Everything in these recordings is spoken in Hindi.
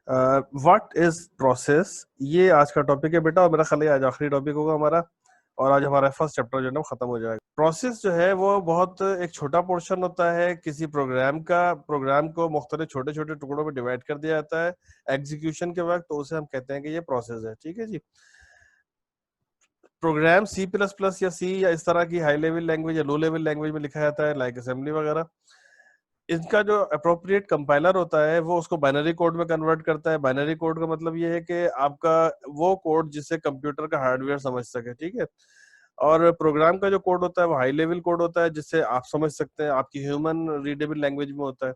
व्हाट इज प्रोसेस, ये आज का टॉपिक है बेटा, और मेरा ख्याल है आज आखिरी टॉपिक होगा हमारा, और आज हमारा फर्स्ट चैप्टर जो है ना वो खत्म हो जाएगा। प्रोसेस जो है वो बहुत एक छोटा पोर्शन होता है किसी प्रोग्राम का। प्रोग्राम को मुख्तलिफ छोटे छोटे टुकड़ों में डिवाइड कर दिया जाता है एग्जीक्यूशन के वक्त, तो उसे हम कहते हैं कि ये प्रोसेस है। ठीक है जी। प्रोग्राम सी प्लस प्लस या सी या इस तरह की हाई लेवल लैंग्वेज या लो लेवल लैंग्वेज में लिखा जाता है, लाइक असेंबली वगैरह। इनका जो अप्रोप्रिएट कंपाइलर होता है वो उसको बाइनरी कोड में कन्वर्ट करता है। बाइनरी कोड का मतलब ये है कि आपका वो कोड जिसे कंप्यूटर का हार्डवेयर समझ सके। ठीक है। और प्रोग्राम का जो कोड होता है वो हाई लेवल कोड होता है जिससे आप समझ सकते हैं, आपकी ह्यूमन रीडेबल लैंग्वेज में होता है।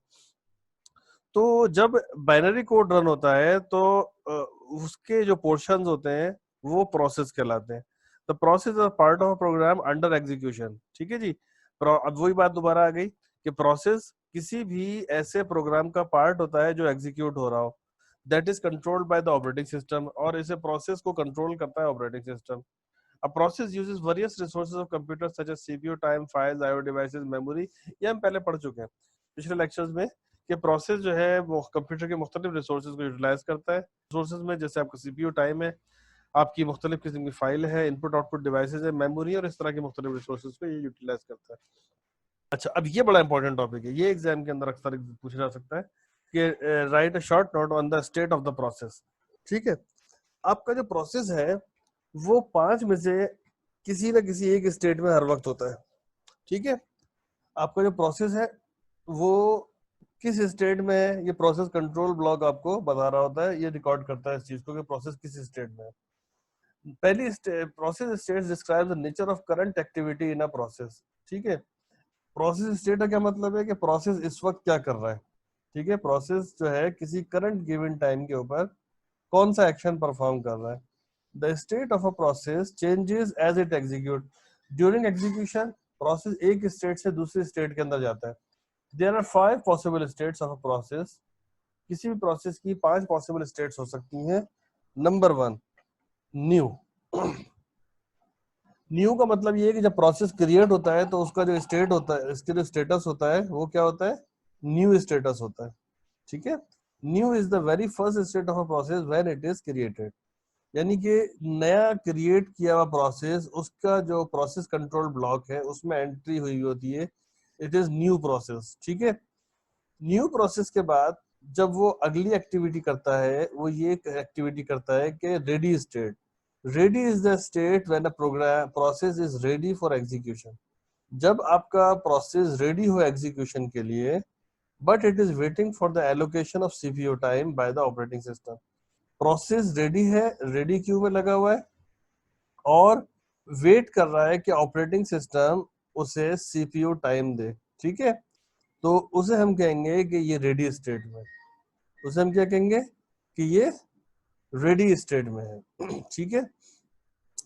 तो जब बाइनरी कोड रन होता है तो उसके जो पोर्शंस होते हैं वो प्रोसेस कहलाते हैं। The process is part of program under execution. ठीक है जी। अब वही बात दोबारा आ गई कि प्रोसेस किसी भी ऐसे प्रोग्राम का पार्ट होता है जो एग्जीक्यूट हो रहा हो, that is controlled by the operating system, और इसे प्रोसेस को कंट्रोल करता है operating system. A process uses various resources of computer such as CPU, time, files, IO devices, memory। ये हम पहले पढ़ चुके हैं पिछले लेक्चर्स में कि प्रोसेस जो है वो कंप्यूटर के मुख्तलिफ रिसोर्सेज को यूटिलाइज करता है। रिसोर्सेज में जैसे आपका सीपीयू टाइम है, आपकी मुख्तलिफ किस्म की फाइल है, इनपुट आउटपुट डिवाइसेज है, मेमोरी, और इस तरह के मुख्तलिफ रिसोर्सेज को ये यूटिलाइज करता है। अच्छा, अब ये बड़ा इंपॉर्टेंट टॉपिक है, ये एग्जाम के अंदर अक्सर पूछा जा सकता है कि right a short note on the state of the process. ठीक है। आपका जो प्रोसेस है वो 5 में से किसी ना किसी एक स्टेट में हर वक्त होता है। ठीक है। आपका जो प्रोसेस है वो किस स्टेट में है, ये प्रोसेस कंट्रोल ब्लॉक आपको बता रहा होता है, ये रिकॉर्ड करता है इस चीज को कि प्रोसेस किस स्टेट में है। पहली process state describe the nature of current activity in a process. ठीक है। प्रोसेस स्टेट का क्या मतलब है कि प्रोसेस इस वक्त क्या कर रहा है। ठीक है। प्रोसेस जो है किसी करंट गिवन टाइम के ऊपर कौन सा एक्शन परफॉर्म कर रहा है। The state of a process changes as it execute. During execution, process एक स्टेट से दूसरी स्टेट के अंदर जाता है। There are 5 possible states of a process. किसी भी प्रोसेस की 5 पॉसिबल स्टेट्स हो सकती हैं। Number 1, new. न्यू का मतलब ये है कि जब प्रोसेस क्रिएट होता है तो उसका जो स्टेट होता है, इसके जो स्टेटस होता है वो क्या होता है, न्यू स्टेटस होता है। ठीक है। New is the very first state of a process when it is created. यानी कि नया क्रिएट किया हुआ प्रोसेस, उसका जो प्रोसेस कंट्रोल ब्लॉक है उसमें एंट्री हुई होती है, इट इज न्यू प्रोसेस। ठीक है। न्यू प्रोसेस के बाद जब वो अगली एक्टिविटी करता है वो ये एक्टिविटी करता है कि ready state. Ready is the state when a program process is ready for execution. जब आपका प्रोसेस रेडी हो एग्जीक्यूशन के लिए, but it is waiting for the allocation of CPU time by the operating system. Process ready है, रेडी क्यू में लगा हुआ है और वेट कर रहा है कि ऑपरेटिंग सिस्टम उसे सीपीयू टाइम दे। ठीक है। तो उसे हम कहेंगे कि ये रेडी स्टेट में, उसे हम क्या कहेंगे कि ये रेडी स्टेट में है। ठीक है।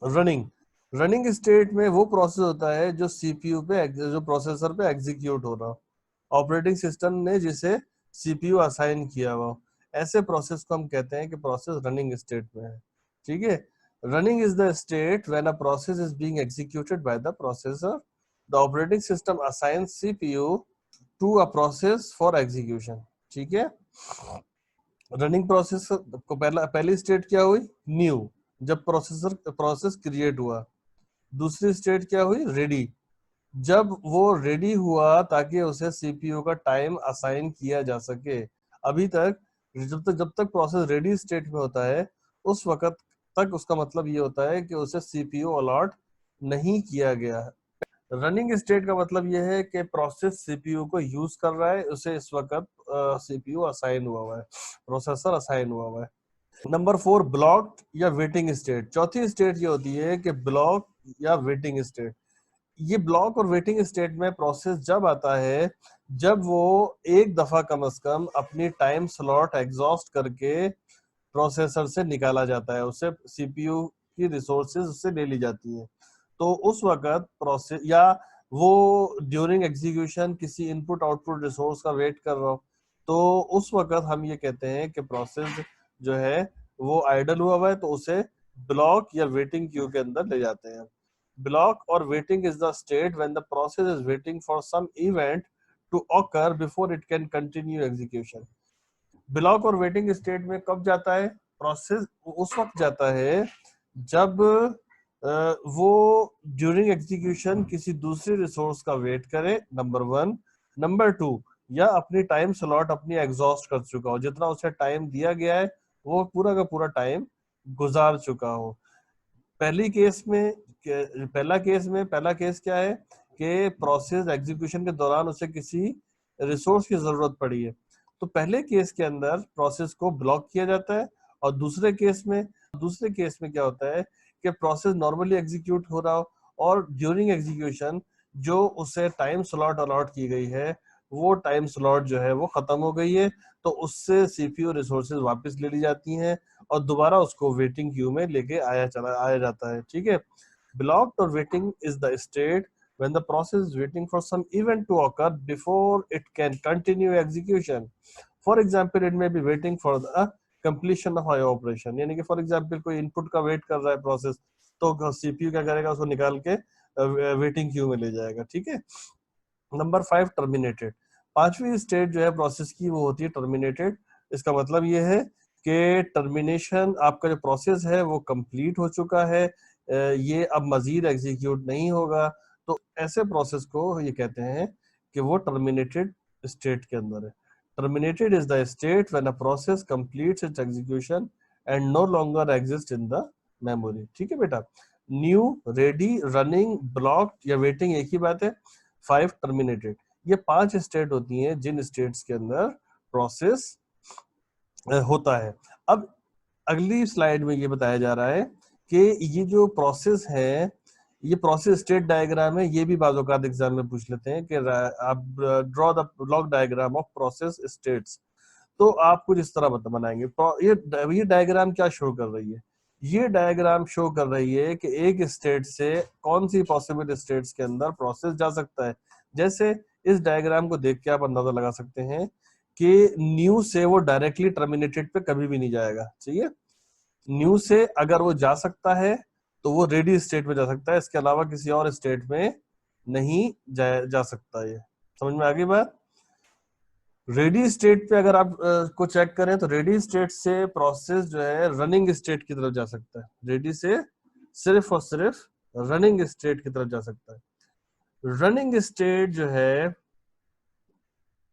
रनिंग, रनिंग स्टेट में वो प्रोसेस होता है जो सीपीयू पे, जो प्रोसेसर पे एग्जीक्यूट हो रहा हो, ऑपरेटिंग सिस्टम ने जिसे सीपीयू असाइन किया हुआ। ऐसे प्रोसेस को हम कहते हैं कि प्रोसेस रनिंग स्टेट में है। ठीक है। Running is the state when a process is being executed by the processor. The operating system assign CPU to a process for execution. ठीक है। रनिंग प्रोसेस को पहली स्टेट क्या हुई, न्यू, जब प्रोसेस क्रिएट हुआ। दूसरी स्टेट क्या हुई, रेडी, जब वो रेडी हुआ ताकि उसे सीपीयू का टाइम असाइन किया जा सके। अभी तक जब तक प्रोसेस रेडी स्टेट में होता है उस वक्त तक उसका मतलब ये होता है कि उसे सीपीयू अलॉट नहीं किया गया है। रनिंग स्टेट का मतलब ये है कि प्रोसेस सीपीयू को यूज कर रहा है, उसे इस वक्त सीपीयू असाइन हुआ है, प्रोसेसर असाइन हुआ है। नंबर 4, ब्लॉक या वेटिंग स्टेट। चौथी स्टेट ये होती है कि ब्लॉक या वेटिंग स्टेट। ये ब्लॉक और वेटिंग स्टेट में प्रोसेस जब आता है जब वो एक दफा कम से कम अपनी टाइम स्लॉट एग्जॉस्ट करके प्रोसेसर से निकाला जाता है, उससे सीपीयू की रिसोर्सेज उससे ले ली जाती है। तो उस वक्त प्रोसेस, या वो ड्यूरिंग एग्जीक्यूशन किसी इनपुट आउटपुट रिसोर्स का वेट कर रहा हो, तो उस वक्त हम ये कहते हैं कि प्रोसेस जो है वो आइडल हुआ है, तो उसे ब्लॉक या वेटिंग क्यू के अंदर ले जाते हैं। ब्लॉक और waiting is the state when the process is waiting for some event to occur before it can continue execution। Block और वेटिंग स्टेट में कब जाता है प्रोसेस? उस वक्त जाता है जब वो ड्यूरिंग एग्जीक्यूशन किसी दूसरे रिसोर्स का वेट करे, नंबर वन। नंबर टू, या अपनी टाइम स्लॉट अपनी एग्जॉस्ट कर चुका हो, जितना उसे टाइम दिया गया है वो पूरा का पूरा टाइम गुजार चुका हो। पहला केस क्या है कि प्रोसेस एग्जीक्यूशन के दौरान उसे किसी रिसोर्स की जरूरत पड़ी है, तो पहले केस के अंदर प्रोसेस को ब्लॉक किया जाता है। और दूसरे केस में क्या होता है कि प्रोसेस नॉर्मली एग्जीक्यूट हो रहा हो और ड्यूरिंग एग्जीक्यूशन जो उसे टाइम स्लॉट अलॉट की गई है वो टाइम स्लॉट जो है वो खत्म हो गई है, तो उससे सीपीयू रिसोर्सेज वापस ले ली जाती हैं और दोबारा उसको वेटिंग क्यू में लेके आया जाता है। ठीक है। ब्लॉक्ड और waiting is the state when the process is waiting for some event to occur before it can continue execution. For example, it may be waiting for the completion of IO operation. यानी कि for example कोई इनपुट का वेट कर रहा है प्रोसेस, तो सीपीयू क्या करेगा, उसको निकाल के वेटिंग क्यू में ले जाएगा। ठीक है। Number 5, terminated. पांचवी स्टेट जो है प्रोसेस की वो होती है टर्मिनेटेड। इसका मतलब ये है कि टर्मिनेशन, आपका जो प्रोसेस है वो कंप्लीट हो चुका है, ये अब मजीद एग्जीक्यूट नहीं होगा, तो ऐसे प्रोसेस को ये कहते हैं कि वो टर्मिनेटेड स्टेट के अंदर है। Terminated is the state when a process completes its execution and no longer exist in the memory. ठीक है बेटा। न्यू, रेडी, रनिंग, ब्लॉक या वेटिंग एक ही बात है। 5, टर्मिनेटेड। ये 5 स्टेट होती हैं जिन स्टेट्स के अंदर प्रोसेस होता है। अब अगली स्लाइड में ये बताया जा रहा है कि ये जो प्रोसेस है, ये प्रोसेस स्टेट डायग्राम है। ये भी बाज़ औक़ात एग्जाम में पूछ लेते हैं कि आप draw the block diagram of process states, तो आप कुछ इस तरह बनाएंगे। ये डायग्राम क्या शो कर रही है? ये डायग्राम शो कर रही है कि एक स्टेट से कौन सी पॉसिबल स्टेट्स के अंदर प्रोसेस जा सकता है। जैसे इस डायग्राम को देख के आप अंदाजा लगा सकते हैं कि न्यू से वो डायरेक्टली टर्मिनेटेड पे कभी भी नहीं जाएगा। चाहिए, न्यू से अगर वो जा सकता है तो वो रेडी स्टेट में जा सकता है, इसके अलावा किसी और स्टेट में नहीं जा सकता। ये समझ में आ गई बात? रेडी स्टेट पे अगर आप को चेक करें तो रेडी स्टेट से प्रोसेस जो है रनिंग स्टेट की तरफ जा सकता है। रेडी से सिर्फ और सिर्फ रनिंग स्टेट की तरफ जा सकता है। रनिंग स्टेट जो है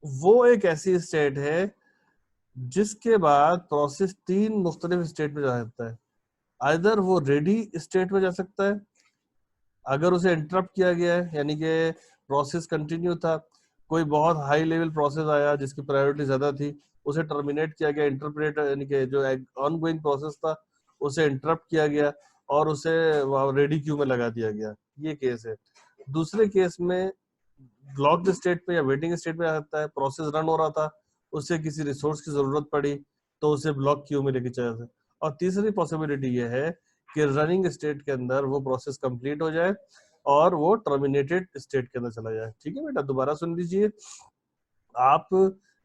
वो एक ऐसी स्टेट है जिसके बाद प्रोसेस 3 मुख्तलिफ स्टेट में जा सकता है। आइदर वो रेडी स्टेट में जा सकता है, अगर उसे इंटरप्ट किया गया है, यानी कि प्रोसेस कंटिन्यू था, कोई बहुत हाई लेवल प्रोसेस आया जिसकी प्रायोरिटी ज्यादा थी, उसे टर्मिनेट किया गया, इंटरप्रेट यानी कि जो ऑन गोइंग प्रोसेस था उसे इंटरप्ट किया गया और उसे रेडी क्यू में लगा दिया गया। ये केस है। दूसरे केस में ब्लॉक्ड स्टेट पे या वेटिंग स्टेट में आ सकता है, प्रोसेस रन हो रहा था, उसे किसी रिसोर्स की जरूरत पड़ी तो उसे ब्लॉक क्यू में लेके चला जाए। और तीसरी पॉसिबिलिटी ये है कि रनिंग स्टेट के अंदर वो प्रोसेस कंप्लीट हो जाए और वो टर्मिनेटेड स्टेट के अंदर चला जाए। ठीक है बेटा, दोबारा सुन लीजिए। आप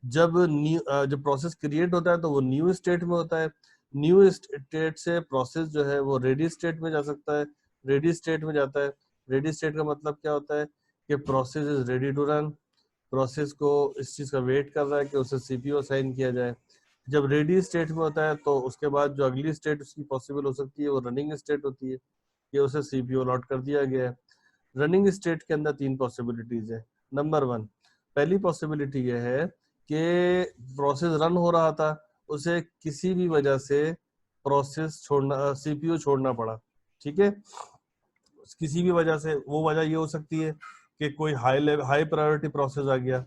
जब प्रोसेस क्रिएट होता है तो वो न्यू स्टेट में होता है। न्यू स्टेट से प्रोसेस जो है वो रेडी स्टेट में जा सकता है, रेडी स्टेट में जाता है। रेडी स्टेट का मतलब क्या होता है कि process is ready to run, process को इस चीज का वेट कर रहा है कि उसे सीपीयू असाइन किया जाए। जब रेडी स्टेट में होता है तो उसके बाद जो अगली स्टेट उसकी पॉसिबल हो सकती है वो रनिंग स्टेट होती है, कि उसे सीपीयू अलॉट कर दिया गया है। रनिंग स्टेट के अंदर 3 पॉसिबिलिटीज है। नंबर 1, पहली पॉसिबिलिटी ये है कि प्रोसेस रन हो रहा था, उसे किसी भी वजह से प्रोसेस छोड़ना, सीपीयू छोड़ना पड़ा। ठीक है, किसी भी वजह से, वो वजह ये हो सकती है कि कोई हाई प्रायोरिटी प्रोसेस आ गया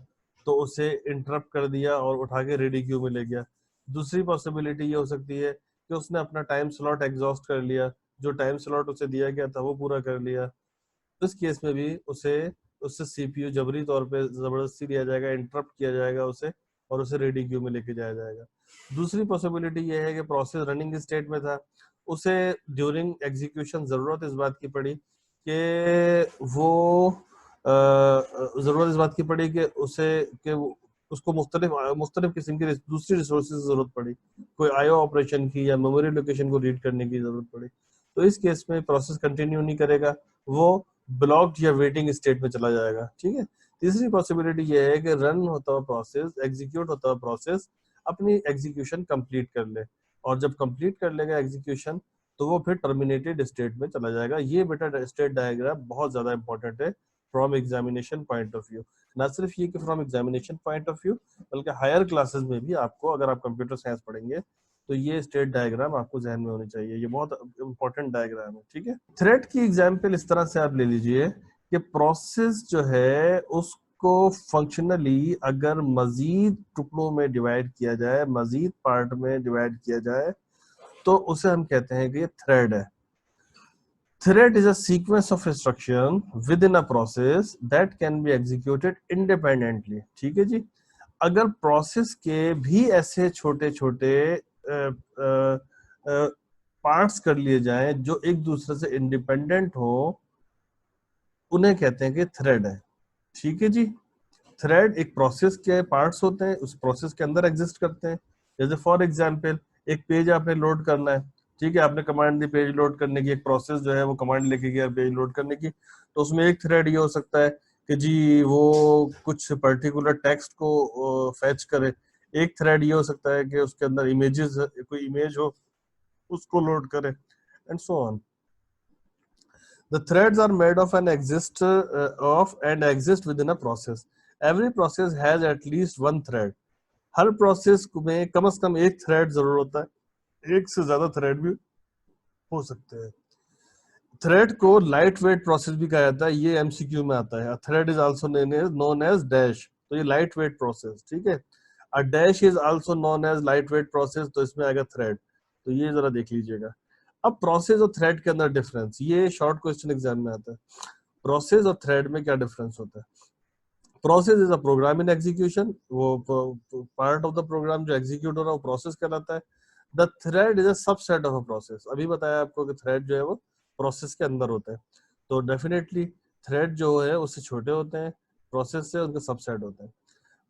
तो उसे इंटरप्ट कर दिया और उठा के रेडी क्यू में ले गया। दूसरी पॉसिबिलिटी ये हो सकती है कि उसने अपना टाइम स्लॉट एग्जॉस्ट कर लिया, जो टाइम स्लॉट उसे दिया गया था वो पूरा कर लिया। इस केस में भी उससे सीपीयू जबरी तौर पे जबरदस्ती लिया जाएगा, इंटरप्ट किया जाएगा उसे और उसे रेडी क्यू में लेके जाया जाएगा। दूसरी पॉसिबिलिटी ये है कि प्रोसेस रनिंग स्टेट में था, उसे ड्यूरिंग एग्जीक्यूशन जरूरत इस बात की पड़ी कि वो जरूरत इस बात की पड़ी कि उसको मुख्तलिफ किस्म की दूसरी रिसोर्सेज की जरूरत पड़ी, कोई आईओ ऑपरेशन की या मेमोरी लोकेशन को रीड करने की जरूरत पड़ी, तो इस केस में प्रोसेस कंटिन्यू नहीं करेगा, वो ब्लॉक्ड या वेटिंग स्टेट में चला जाएगा। ठीक है। तीसरी पॉसिबिलिटी ये है कि रन होता हुआ प्रोसेस, एग्जीक्यूट होता हुआ प्रोसेस अपनी एग्जीक्यूशन कंप्लीट कर ले, और जब कंप्लीट कर लेगा एग्जीक्यूशन तो वो फिर टर्मिनेटेड स्टेट में चला जाएगा। ये बेटा स्टेट डायग्राम बहुत ज्यादा इंपॉर्टेंट है from examination point of view. ना सिर्फ ये कि from examination point of view, बल्कि हायर क्लासेस में भी आपको, अगर आप कंप्यूटर साइंस पढ़ेंगे तो ये स्टेट डायग्राम आपको जहन में होनी चाहिए। ये बहुत इंपॉर्टेंट डायग्राम है, ठीक है। थ्रेड की एग्जांपल इस तरह से आप ले लीजिए कि प्रोसेस जो है उसको फंक्शनली अगर मजीद टुकड़ों में डिवाइड किया जाए, मजीद पार्ट में डिवाइड किया जाए, तो उसे हम कहते हैं कि ये थ्रेड है। Thread is a sequence of instruction within a process that can be executed independently। ठीक है जी। अगर प्रोसेस के भी ऐसे छोटे छोटे पार्ट्स कर लिए जाएं जो एक दूसरे से इंडिपेंडेंट हो, उन्हें कहते हैं कि थ्रेड है। ठीक है जी। थ्रेड एक प्रोसेस के पार्ट्स होते हैं, उस प्रोसेस के अंदर एग्जिस्ट करते हैं। जैसे फॉर एग्जांपल एक पेज आपने लोड करना है, ठीक है, आपने कमांड दी पेज लोड करने की, एक प्रोसेस जो है वो कमांड लेके गया पेज लोड करने की, तो उसमें एक थ्रेड ये हो सकता है कि जी वो कुछ पर्टिकुलर टेक्स्ट को फैच करे। एक थ्रेड ये हो सकता है कि उसके अंदर इमेजेस, कोई इमेज हो उसको लोड करे, and so on. The threads are made of and exist within a process. Every process has at least one thread. Her process में कम से कम एक थ्रेड जरूर होता है, एक से ज्यादा थ्रेड भी हो सकते हैं। थ्रेड को लाइट वेट प्रोसेस भी कहा जाता है, ये एमसीक्यू में आता है। Thread is also known as dash, तो ये लाइट वेट प्रोसेस, ठीक है। A dash is also known as lightweight process, तो इसमें आएगा थ्रेड। तो ये जरा देख लीजिएगा। अब प्रोसेस और थ्रेड के अंदर डिफरेंस, ये शॉर्ट क्वेश्चन एग्जाम में आता है। प्रोसेस और थ्रेड में क्या डिफरेंस होता है? Process is a program in execution, वो पार्ट ऑफ द प्रोग्राम जो एग्जीक्यूट हो रहा है वो प्रोसेस कहलाता है। The thread is a subset of a process. अभी बताया आपको कि थ्रेड जो है वो प्रोसेस के अंदर होता है, तो डेफिनेटली थ्रेड जो है उससे छोटे होते हैं, प्रोसेस से उनके सबसेट होते हैं।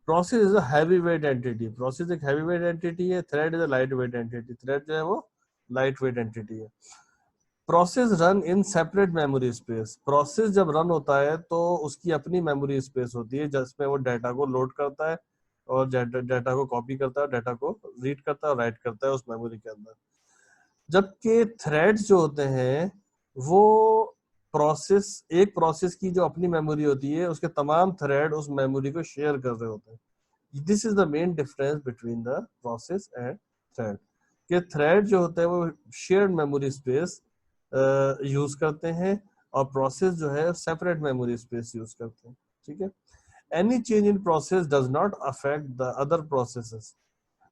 Process is a heavy weight entity, process एक हैवी वेट एंटिटी है, thread is a light weight entity, thread जो है वो लाइट वेट एंटिटी है। Process run in separate memory space, process जब रन होता है तो उसकी अपनी मेमोरी स्पेस होती है जिसमें वो डाटा को लोड करता है और डाटा को कॉपी करता है, डाटा को रीड करता है और राइट करता है उस मेमोरी के अंदर। जबकि थ्रेड्स जो होते हैं वो एक प्रोसेस की जो अपनी मेमोरी होती है उसके तमाम थ्रेड उस मेमोरी को शेयर कर रहे होते हैं। This is the main difference between the process and thread. कि थ्रेड जो होता है वो शेयर्ड मेमोरी स्पेस यूज करते हैं और प्रोसेस जो है सेपरेट मेमोरी स्पेस यूज करते हैं, ठीक है। Any change in process does not affect the other processes.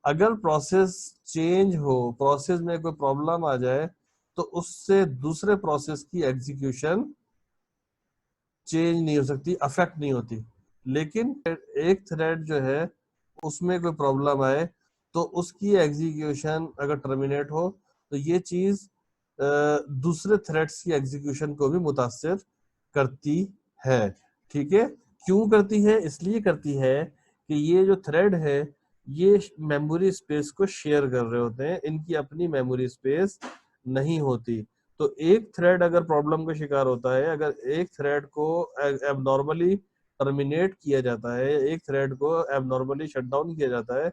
अगर प्रोसेस चेंज हो, प्रोसेस में कोई प्रॉब्लम आ जाए, तो उससे दूसरे प्रोसेस की एग्जीक्यूशन चेंज नहीं हो सकती, अफेक्ट नहीं होती। लेकिन एक थ्रेड जो है उसमें कोई प्रॉब्लम आए तो उसकी एग्जीक्यूशन अगर टर्मिनेट हो तो ये चीज दूसरे थ्रेड्स की एग्जीक्यूशन को भी मुतासिर करती है, ठीक है। क्यों करती है? इसलिए करती है कि ये जो थ्रेड है ये मेमोरी स्पेस को शेयर कर रहे होते हैं, इनकी अपनी मेमोरी स्पेस नहीं होती। तो एक थ्रेड अगर प्रॉब्लम का शिकार होता है, अगर एक थ्रेड को एबनॉर्मली टर्मिनेट किया जाता है, एक थ्रेड को एबनॉर्मली शट डाउन किया जाता है,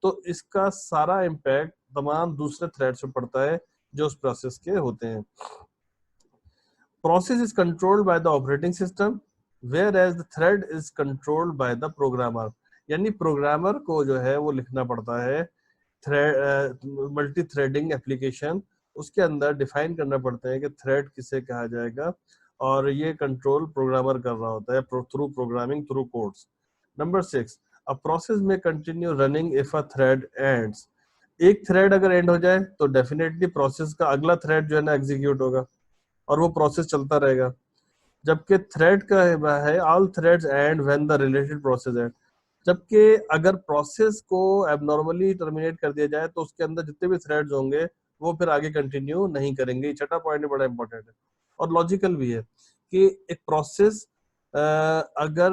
तो इसका सारा इम्पैक्ट तमाम दूसरे थ्रेड्स पे पड़ता है जो उस प्रोसेस के होते हैं। Process is controlled by the operating system whereas the thread is controlled by the programmer. यानी प्रोग्रामर को जो है वो लिखना पड़ता है थ्रेड, मल्टी थ्रेडिंग एप्लीकेशन, उसके अंदर डिफाइन करना पड़ता है कि थ्रेड किसे कहा जाएगा, और ये कंट्रोल प्रोग्रामर कर रहा होता है through programming, through codes. Number 6, a process में continue running if a thread ends. एक थ्रेड अगर एंड हो जाए तो डेफिनेटली प्रोसेस का अगला थ्रेड जो है ना एग्जीक्यूट होगा और वो प्रोसेस चलता रहेगा। जबकि थ्रेड का है all threads and when the related process and. जबकि अगर प्रोसेस को एबनॉर्मली टर्मिनेट कर दिया जाए तो उसके अंदर जितने भी थ्रेड्स होंगे वो फिर आगे कंटिन्यू नहीं करेंगे। छठा पॉइंट बड़ा इंपॉर्टेंट है और लॉजिकल भी है कि एक प्रोसेस अगर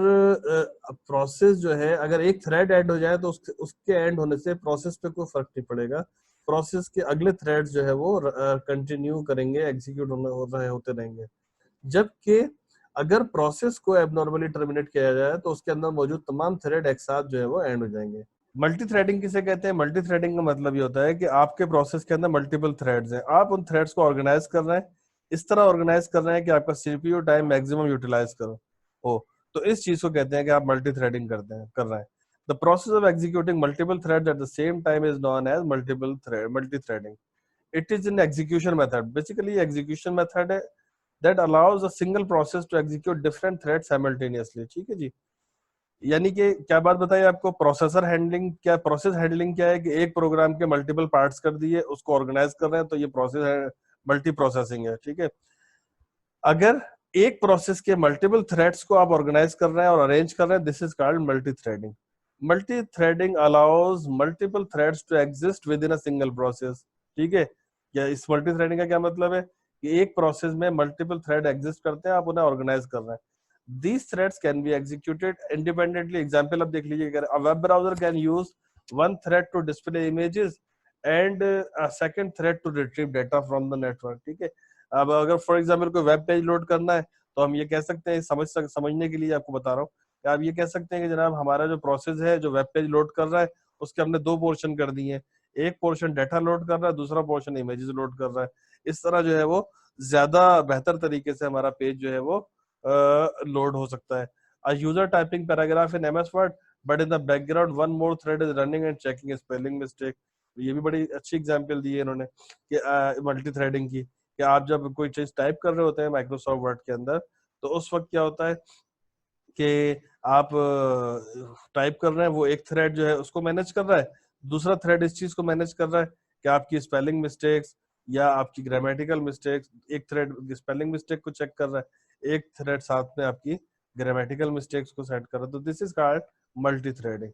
प्रोसेस जो है अगर एक थ्रेड ऐड हो जाए तो उसके एंड होने से प्रोसेस पे कोई फर्क नहीं पड़ेगा, प्रोसेस के अगले थ्रेड्स जो है वो कंटिन्यू करेंगे, एग्जीक्यूट होते रहेंगे। जबकि अगर प्रोसेस को एबनॉर्मली टर्मिनेट किया जाए तो उसके अंदर मौजूद तमाम थ्रेड एक साथ जो है वो एंड हो जाएंगे। मल्टी थ्रेडिंग किसे कहते हैं? मल्टी थ्रेडिंग का मतलब ये होता है कि आपके प्रोसेस के अंदर मल्टीपल थ्रेड्स हैं, आप उन थ्रेड्स को ऑर्गेनाइज कर रहे हैं, इस तरह ऑर्गेनाइज कर रहे हैं कि आपका सीपीयू टाइम मैक्सिमम यूटिलाइज करो हो। तो इस चीज को कहते हैं कि आप मल्टी थ्रेडिंग करते हैं, कर रहे हैं। The process of executing multiple threads at the same time is known as multithreading. It is an execution method, basically execution method है that allows a single process to execute different threads simultaneously। ठीक है जी। यानी कि क्या बात बताइए आपको, प्रोसेसर हैंडलिंग क्या, प्रोसेस हैंडलिंग क्या है कि एक प्रोग्राम के मल्टीपल पार्ट्स कर दिए, उसको ऑर्गेनाइज कर रहे हैं, तो ये प्रोसेस है, मल्टी प्रोसेसिंग है। ठीक है। अगर एक प्रोसेस के मल्टीपल थ्रेड्स को आप ऑर्गेनाइज कर रहे हैं और अरेंज कर रहे हैं, this is called multithreading. Multithreading allows multiple threads to exist within a single process. ठीक है। या इस मल्टी थ्रेडिंग का क्या मतलब है कि एक प्रोसेस में मल्टीपल थ्रेड एग्जिस्ट करते हैं, आप उन्हें ऑर्गेनाइज कर रहे हैं। These threads can be executed independently। Example अब देख लीजिए, a web browser can use one thread to display images and a second thread to retrieve data from the network। ठीक है। अब अगर फॉर एग्जाम्पल कोई वेब पेज लोड करना है, तो हम ये कह सकते हैं, समझने के लिए आपको बता रहा हूँ कि आप ये कह सकते हैं कि जनाब हमारा जो प्रोसेस है, जो वेब पेज लोड कर रहा है, उसके हमने दो पोर्शन कर दिए हैं। एक पोर्शन डाटा लोड कर रहा है, दूसरा पोर्शन इमेजेस लोड कर रहा है। इस तरह जो है वो ज्यादा बेहतर तरीके से हमारा पेज जो है वो लोड हो सकता है। A user typing paragraph in MS Word, but in the background one more thread is running and checking a spelling mistake। ये भी बड़ी अच्छी एग्जांपल दी है इन्होंने कि मल्टी थ्रेडिंग की, कि आप जब कोई चीज टाइप कर रहे होते हैं माइक्रोसॉफ्ट वर्ड के अंदर, तो उस वक्त क्या होता है कि आप टाइप कर रहे हैं, वो एक थ्रेड जो है उसको मैनेज कर रहा है, दूसरा थ्रेड इस चीज को मैनेज कर रहा है कि आपकी स्पेलिंग मिस्टेक्स या आपकी ग्रामेटिकल मिस्टेक्स, एक थ्रेड स्पेलिंग मिस्टेक को चेक कर रहा है, एक थ्रेड साथ में आपकी ग्रामेटिकल मिस्टेक्स को सेट कर रहा है। तो this is called multi threading.